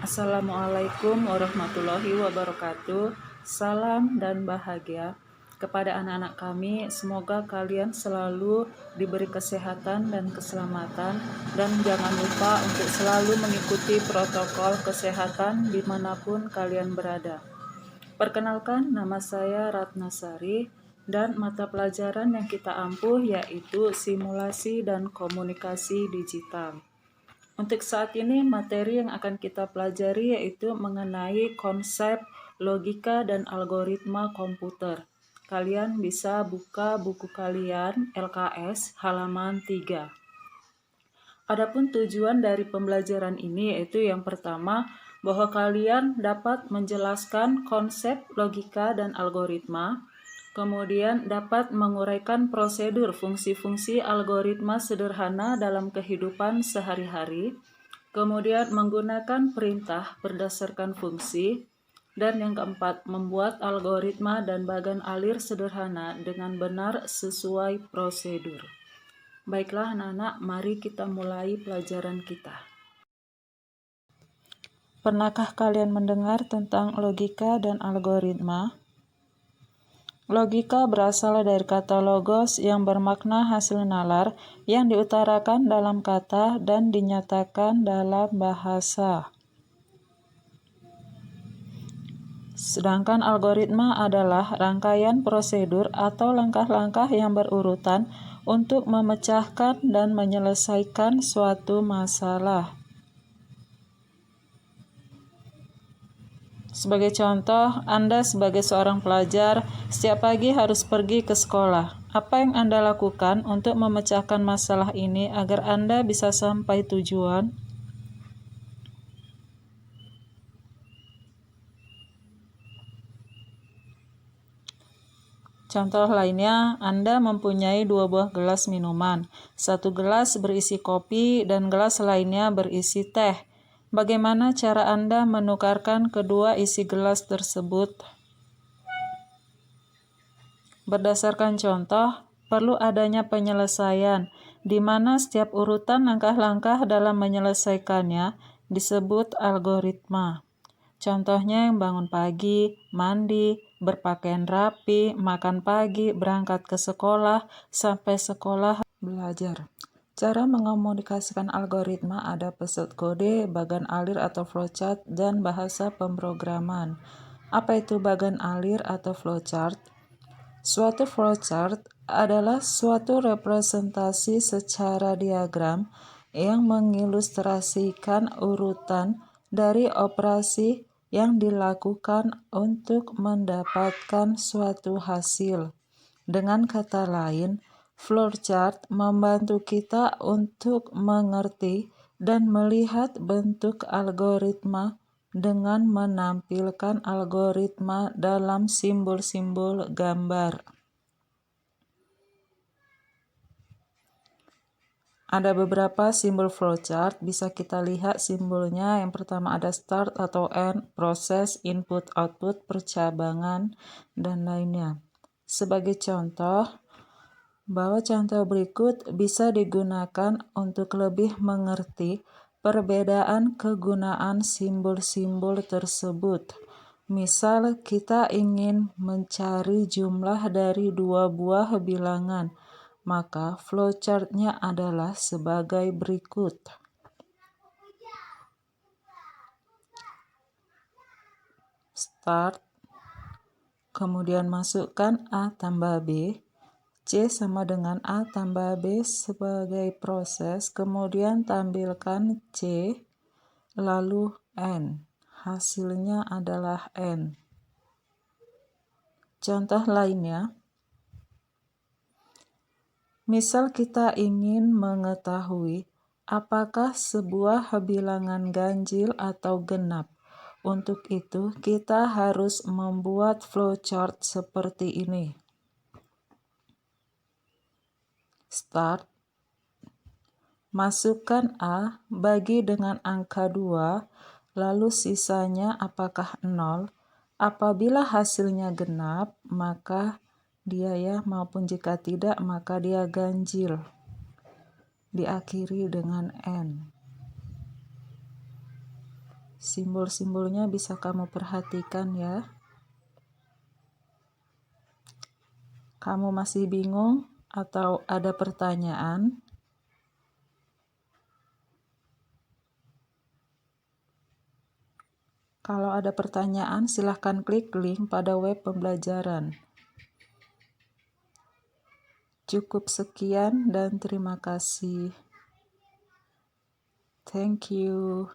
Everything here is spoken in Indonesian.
Assalamualaikum warahmatullahi wabarakatuh. Salam dan bahagia kepada anak-anak kami. Semoga kalian selalu diberi kesehatan dan keselamatan, dan jangan lupa untuk selalu mengikuti protokol kesehatan dimanapun kalian berada. Perkenalkan, nama saya Ratnasari, dan mata pelajaran yang kita ampuh yaitu simulasi dan komunikasi digital. Untuk saat ini, materi yang akan kita pelajari yaitu mengenai konsep logika dan algoritma komputer. Kalian bisa buka buku kalian LKS halaman 3. Adapun tujuan dari pembelajaran ini yaitu yang pertama, bahwa kalian dapat menjelaskan konsep logika dan algoritma, kemudian dapat menguraikan prosedur fungsi-fungsi algoritma sederhana dalam kehidupan sehari-hari, kemudian menggunakan perintah berdasarkan fungsi, dan yang keempat, membuat algoritma dan bagan alir sederhana dengan benar sesuai prosedur. Baiklah anak-anak, mari kita mulai pelajaran kita. Pernahkah kalian mendengar tentang logika dan algoritma? Logika berasal dari kata logos yang bermakna hasil nalar yang diutarakan dalam kata dan dinyatakan dalam bahasa. Sedangkan algoritma adalah rangkaian prosedur atau langkah-langkah yang berurutan untuk memecahkan dan menyelesaikan suatu masalah. Sebagai contoh, Anda sebagai seorang pelajar setiap pagi harus pergi ke sekolah. Apa yang Anda lakukan untuk memecahkan masalah ini agar Anda bisa sampai tujuan? Contoh lainnya, Anda mempunyai 2 buah gelas minuman. Satu gelas berisi kopi dan gelas lainnya berisi teh. Bagaimana cara Anda menukarkan kedua isi gelas tersebut? Berdasarkan contoh, perlu adanya penyelesaian, di mana setiap urutan langkah-langkah dalam menyelesaikannya disebut algoritma. Contohnya yang bangun pagi, mandi, berpakaian rapi, makan pagi, berangkat ke sekolah, sampai sekolah belajar. Cara mengomunikasikan algoritma ada peset kode, bagan alir atau flowchart, dan bahasa pemrograman. Apa itu bagan alir atau flowchart? Suatu flowchart adalah suatu representasi secara diagram yang mengilustrasikan urutan dari operasi yang dilakukan untuk mendapatkan suatu hasil. Dengan kata lain, flowchart membantu kita untuk mengerti dan melihat bentuk algoritma dengan menampilkan algoritma dalam simbol-simbol gambar. Ada beberapa simbol flowchart, bisa kita lihat simbolnya. Yang pertama ada start atau end, proses, input, output, percabangan, dan lainnya. Sebagai contoh, bahwa contoh berikut bisa digunakan untuk lebih mengerti perbedaan kegunaan simbol-simbol tersebut. Misal, kita ingin mencari jumlah dari 2 buah bilangan, maka flowchart-nya adalah sebagai berikut. Start, kemudian masukkan A tambah B, C sama dengan A tambah B sebagai proses, kemudian tampilkan C, lalu N. Hasilnya adalah N. Contoh lainnya, misal kita ingin mengetahui apakah sebuah bilangan ganjil atau genap. Untuk itu, kita harus membuat flowchart seperti ini. Start, masukkan A, bagi dengan angka 2, lalu sisanya apakah 0. Apabila hasilnya genap, maka dia ya, maupun jika tidak, maka dia ganjil. Diakhiri dengan N. Simbol-simbolnya bisa kamu perhatikan ya. Kamu masih bingung atau ada pertanyaan? Kalau ada pertanyaan, silahkan klik link pada web pembelajaran. Cukup sekian dan terima kasih. Thank you.